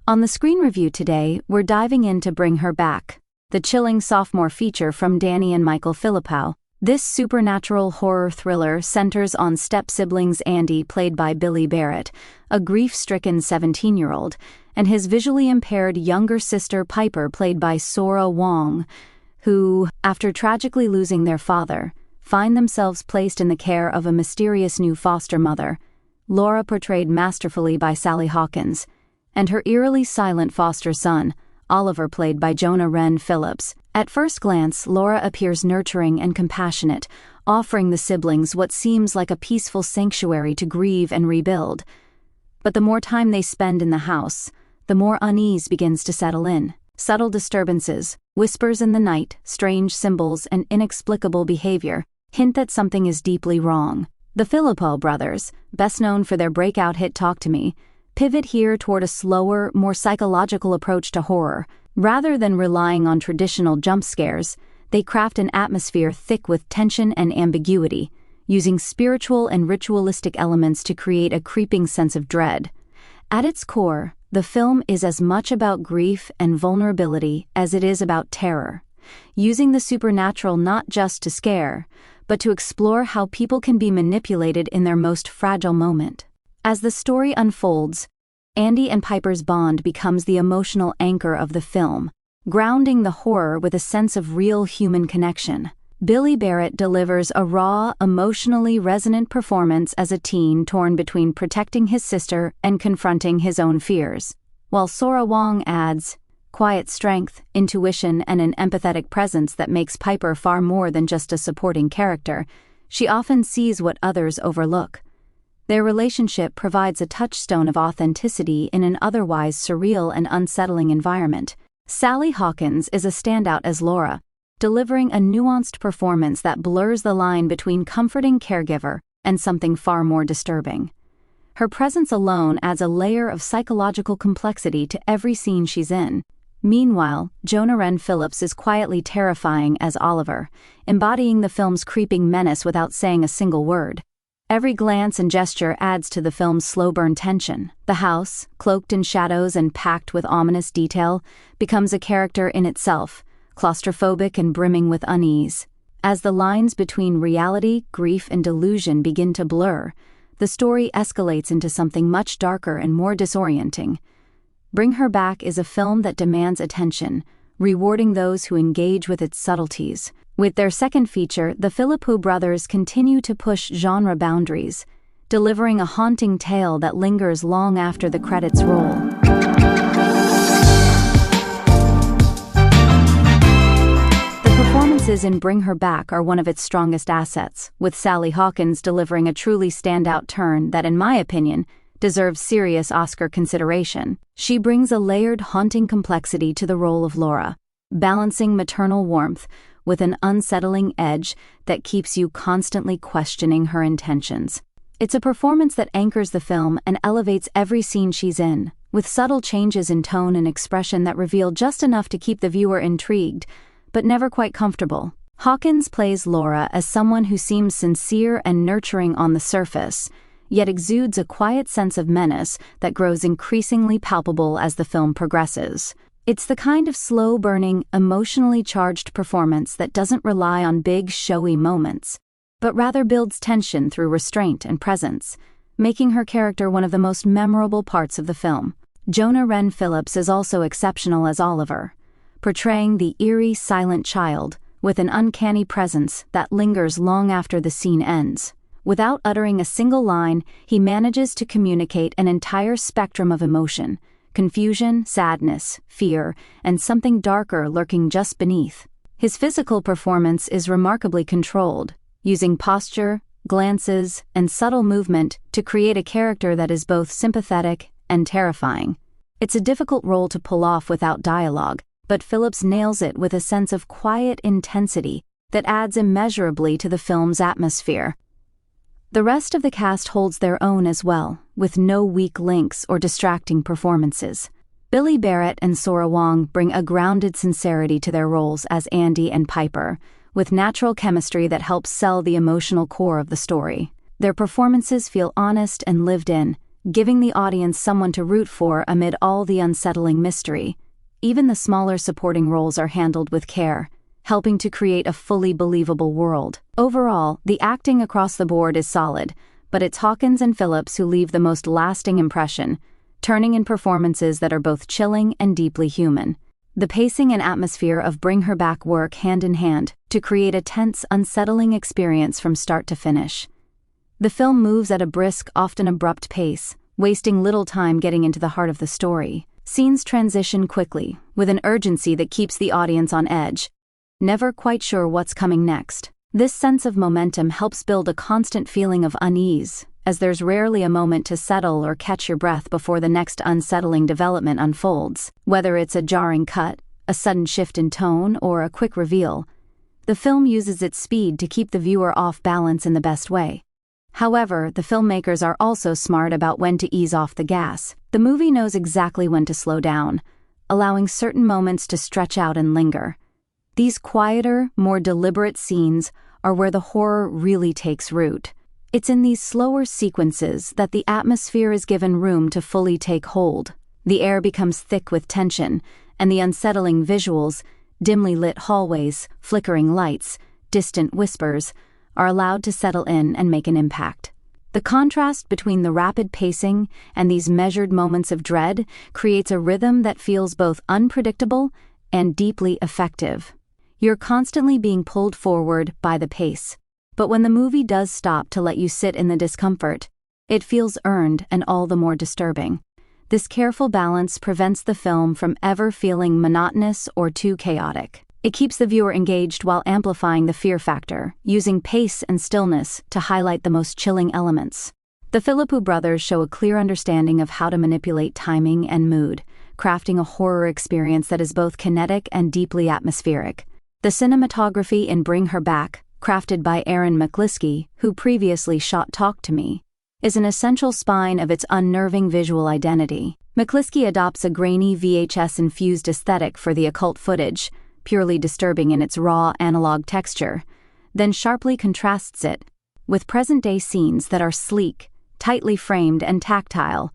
On the screen review today, we're diving in to Bring Her Back, the chilling sophomore feature from Danny and Michael Philippou. This supernatural horror thriller centers on step-siblings Andy, played by Billy Barrett, a grief-stricken 17-year-old, and his visually impaired younger sister Piper, played by Sora Wong, who, after tragically losing their father, find themselves placed in the care of a mysterious new foster mother, Laura, portrayed masterfully by Sally Hawkins, and her eerily silent foster son, Oliver, played by Jonah Wren Phillips. At first glance, Laura appears nurturing and compassionate, offering the siblings what seems like a peaceful sanctuary to grieve and rebuild. But the more time they spend in the house, the more unease begins to settle in. Subtle disturbances, whispers in the night, strange symbols, and inexplicable behavior hint that something is deeply wrong. The Philippou brothers, best known for their breakout hit Talk to Me, pivot here toward a slower, more psychological approach to horror. Rather than relying on traditional jump scares, they craft an atmosphere thick with tension and ambiguity, using spiritual and ritualistic elements to create a creeping sense of dread. At its core, the film is as much about grief and vulnerability as it is about terror, using the supernatural not just to scare, but to explore how people can be manipulated in their most fragile moment. As the story unfolds, Andy and Piper's bond becomes the emotional anchor of the film, grounding the horror with a sense of real human connection. Billy Barrett delivers a raw, emotionally resonant performance as a teen torn between protecting his sister and confronting his own fears, while Sora Wong adds quiet strength, intuition, and an empathetic presence that makes Piper far more than just a supporting character. She often sees what others overlook. Their relationship provides a touchstone of authenticity in an otherwise surreal and unsettling environment. Sally Hawkins is a standout as Laura, delivering a nuanced performance that blurs the line between comforting caregiver and something far more disturbing. Her presence alone adds a layer of psychological complexity to every scene she's in. Meanwhile, Jonah Wren Phillips is quietly terrifying as Oliver, embodying the film's creeping menace without saying a single word. Every glance and gesture adds to the film's slow-burn tension. The house, cloaked in shadows and packed with ominous detail, becomes a character in itself, claustrophobic and brimming with unease. As the lines between reality, grief, and delusion begin to blur, the story escalates into something much darker and more disorienting. Bring Her Back is a film that demands attention, rewarding those who engage with its subtleties. With their second feature, the Philippou brothers continue to push genre boundaries, delivering a haunting tale that lingers long after the credits roll. The performances in Bring Her Back are one of its strongest assets, with Sally Hawkins delivering a truly standout turn that, in my opinion, deserves serious Oscar consideration. She brings a layered, haunting complexity to the role of Laura, balancing maternal warmth with an unsettling edge that keeps you constantly questioning her intentions. It's a performance that anchors the film and elevates every scene she's in, with subtle changes in tone and expression that reveal just enough to keep the viewer intrigued, but never quite comfortable. Hawkins plays Laura as someone who seems sincere and nurturing on the surface, yet exudes a quiet sense of menace that grows increasingly palpable as the film progresses. It's the kind of slow-burning, emotionally charged performance that doesn't rely on big, showy moments, but rather builds tension through restraint and presence, making her character one of the most memorable parts of the film. Jonah Wren Phillips is also exceptional as Oliver, portraying the eerie, silent child with an uncanny presence that lingers long after the scene ends. Without uttering a single line, he manages to communicate an entire spectrum of emotion: confusion, sadness, fear, and something darker lurking just beneath. His physical performance is remarkably controlled, using posture, glances, and subtle movement to create a character that is both sympathetic and terrifying. It's a difficult role to pull off without dialogue, but Phillips nails it with a sense of quiet intensity that adds immeasurably to the film's atmosphere. The rest of the cast holds their own as well, with no weak links or distracting performances. Billy Barrett and Sora Wong bring a grounded sincerity to their roles as Andy and Piper, with natural chemistry that helps sell the emotional core of the story. Their performances feel honest and lived in, giving the audience someone to root for amid all the unsettling mystery. Even the smaller supporting roles are handled with care, helping to create a fully believable world. Overall, the acting across the board is solid, but it's Hawkins and Phillips who leave the most lasting impression, turning in performances that are both chilling and deeply human. The pacing and atmosphere of Bring Her Back work hand in hand to create a tense, unsettling experience from start to finish. The film moves at a brisk, often abrupt pace, wasting little time getting into the heart of the story. Scenes transition quickly, with an urgency that keeps the audience on edge, never quite sure what's coming next. This sense of momentum helps build a constant feeling of unease, as there's rarely a moment to settle or catch your breath before the next unsettling development unfolds. Whether it's a jarring cut, a sudden shift in tone, or a quick reveal, the film uses its speed to keep the viewer off balance in the best way. However, the filmmakers are also smart about when to ease off the gas. The movie knows exactly when to slow down, allowing certain moments to stretch out and linger. These quieter, more deliberate scenes are where the horror really takes root. It's in these slower sequences that the atmosphere is given room to fully take hold. The air becomes thick with tension, and the unsettling visuals, dimly lit hallways, flickering lights, distant whispers, are allowed to settle in and make an impact. The contrast between the rapid pacing and these measured moments of dread creates a rhythm that feels both unpredictable and deeply effective. You're constantly being pulled forward by the pace. But when the movie does stop to let you sit in the discomfort, it feels earned and all the more disturbing. This careful balance prevents the film from ever feeling monotonous or too chaotic. It keeps the viewer engaged while amplifying the fear factor, using pace and stillness to highlight the most chilling elements. The Philippou brothers show a clear understanding of how to manipulate timing and mood, crafting a horror experience that is both kinetic and deeply atmospheric. The cinematography in Bring Her Back, crafted by Aaron McLiskey, who previously shot Talk to Me, is an essential spine of its unnerving visual identity. McLiskey adopts a grainy VHS-infused aesthetic for the occult footage, purely disturbing in its raw analog texture, then sharply contrasts it with present-day scenes that are sleek, tightly framed and tactile,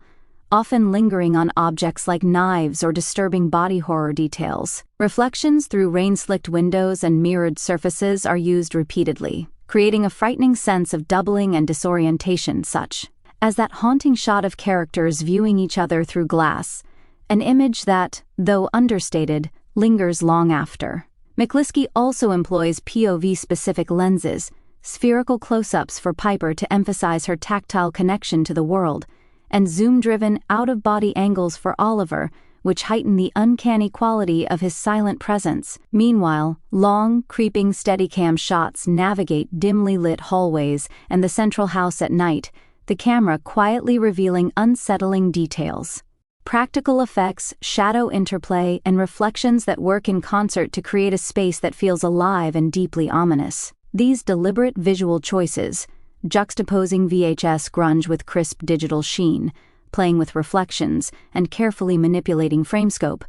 often lingering on objects like knives or disturbing body horror details. Reflections through rain-slicked windows and mirrored surfaces are used repeatedly, creating a frightening sense of doubling and disorientation, such as that haunting shot of characters viewing each other through glass, an image that, though understated, lingers long after. McLiskey also employs POV-specific lenses, spherical close-ups for Piper to emphasize her tactile connection to the world, and zoom-driven out-of-body angles for Oliver, which heighten the uncanny quality of his silent presence. Meanwhile, long, creeping Steadicam shots navigate dimly lit hallways and the central house at night, the camera quietly revealing unsettling details. Practical effects, shadow interplay, and reflections that work in concert to create a space that feels alive and deeply ominous. These deliberate visual choices, juxtaposing VHS grunge with crisp digital sheen, playing with reflections, and carefully manipulating framescope,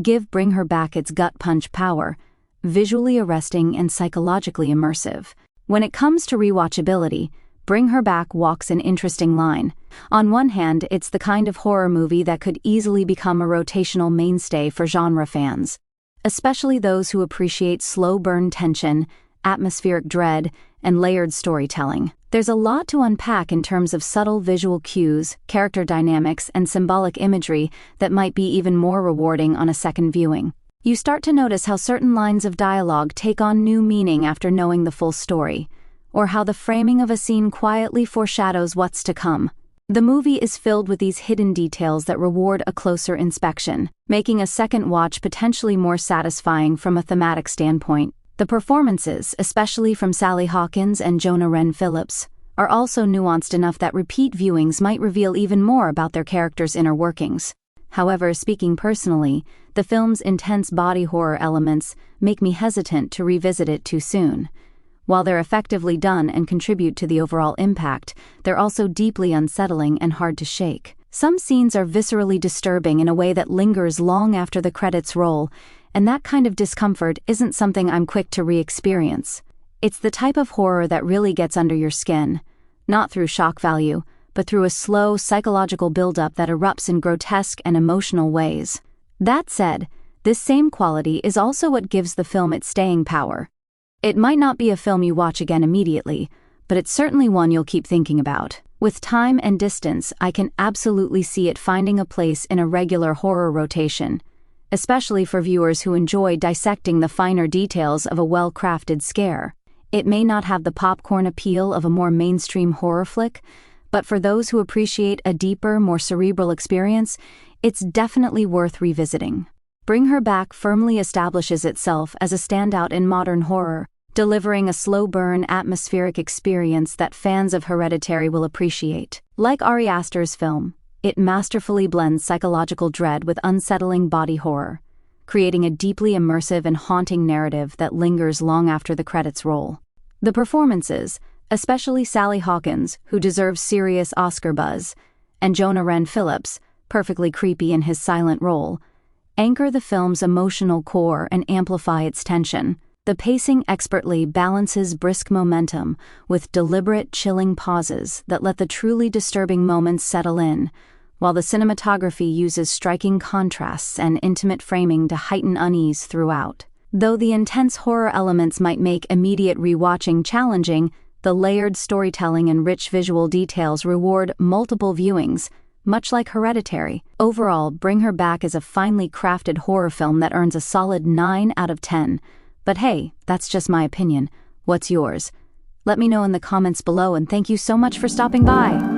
give Bring Her Back its gut-punch power, visually arresting and psychologically immersive. When it comes to rewatchability, Bring Her Back walks an interesting line. On one hand, it's the kind of horror movie that could easily become a rotational mainstay for genre fans, especially those who appreciate slow-burn tension, atmospheric dread, and layered storytelling. There's a lot to unpack in terms of subtle visual cues, character dynamics, and symbolic imagery that might be even more rewarding on a second viewing. You start to notice how certain lines of dialogue take on new meaning after knowing the full story, or how the framing of a scene quietly foreshadows what's to come. The movie is filled with these hidden details that reward a closer inspection, making a second watch potentially more satisfying from a thematic standpoint. The performances, especially from Sally Hawkins and Jonah Wren Phillips, are also nuanced enough that repeat viewings might reveal even more about their characters' inner workings. However, speaking personally, the film's intense body horror elements make me hesitant to revisit it too soon. While they're effectively done and contribute to the overall impact, they're also deeply unsettling and hard to shake. Some scenes are viscerally disturbing in a way that lingers long after the credits roll, and that kind of discomfort isn't something I'm quick to re-experience. It's the type of horror that really gets under your skin, not through shock value, but through a slow, psychological buildup that erupts in grotesque and emotional ways. That said, this same quality is also what gives the film its staying power. It might not be a film you watch again immediately, but it's certainly one you'll keep thinking about. With time and distance, I can absolutely see it finding a place in a regular horror rotation, especially for viewers who enjoy dissecting the finer details of a well-crafted scare. It may not have the popcorn appeal of a more mainstream horror flick, but for those who appreciate a deeper, more cerebral experience, it's definitely worth revisiting. Bring Her Back firmly establishes itself as a standout in modern horror, delivering a slow-burn, atmospheric experience that fans of Hereditary will appreciate. Like Ari Aster's film, it masterfully blends psychological dread with unsettling body horror, creating a deeply immersive and haunting narrative that lingers long after the credits roll. The performances, especially Sally Hawkins, who deserves serious Oscar buzz, and Jonah Wren Phillips, perfectly creepy in his silent role, anchor the film's emotional core and amplify its tension. The pacing expertly balances brisk momentum with deliberate, chilling pauses that let the truly disturbing moments settle in, while the cinematography uses striking contrasts and intimate framing to heighten unease throughout. Though the intense horror elements might make immediate rewatching challenging, the layered storytelling and rich visual details reward multiple viewings, much like Hereditary. Overall, Bring Her Back is a finely crafted horror film that earns a solid 9 out of 10. But hey, that's just my opinion. What's yours? Let me know in the comments below, and thank you so much for stopping by.